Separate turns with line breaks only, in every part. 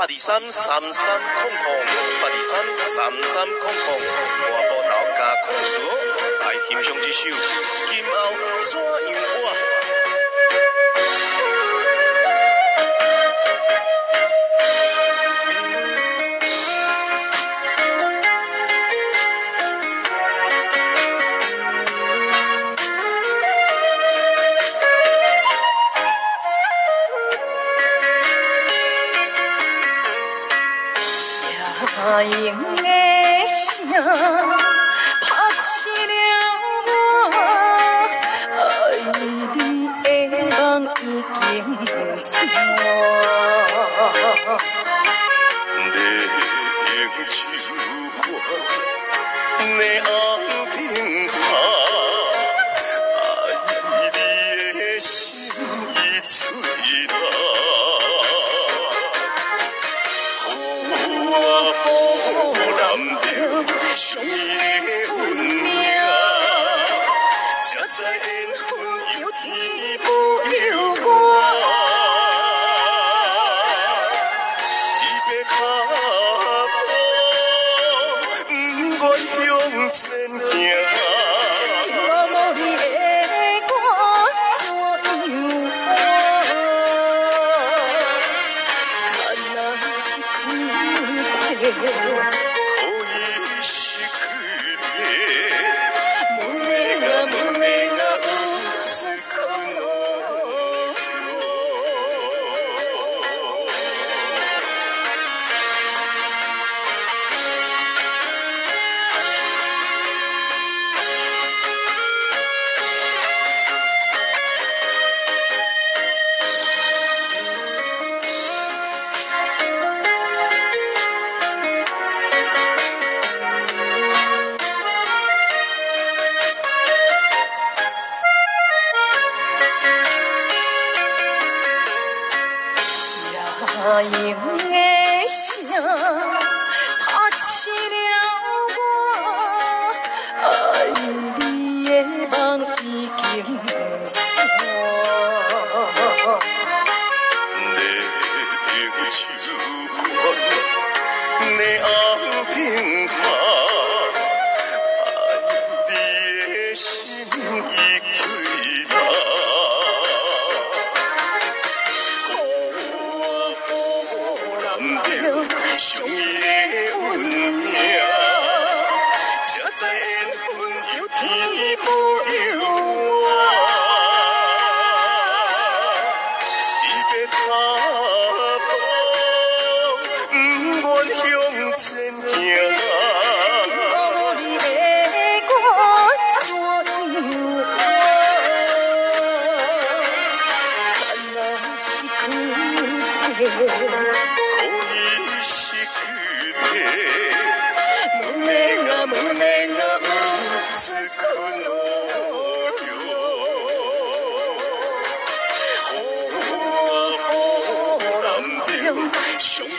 8233300，8233300，我报道加控诉来欣赏这首《今后怎样我》。
夜莺的声拍醒了我，爱你的梦已经散。
你听秋歌，你红顶下，爱你的心已碎啦。上伊的运命，才知缘分有天不由我。你要脚步，不愿向前行。
若无你的我怎样活？看若是苦夜莺的声拍醒了我，爱你的梦已经散。
你听秋歌，你红顶下，爱你的心已碎啦。上伊的运命，才知缘分有天不由我。你要脚步，不愿向前行。
若无你的我怎样活？看若是苦
上伊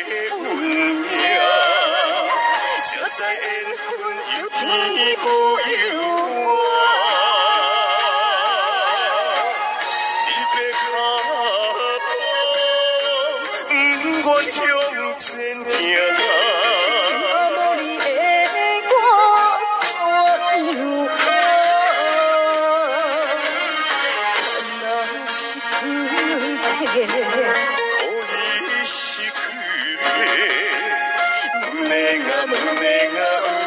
的运命，才知缘分有天不由我。你要脚步，不愿向前行。
若无你的我怎样活？看若是苦
胸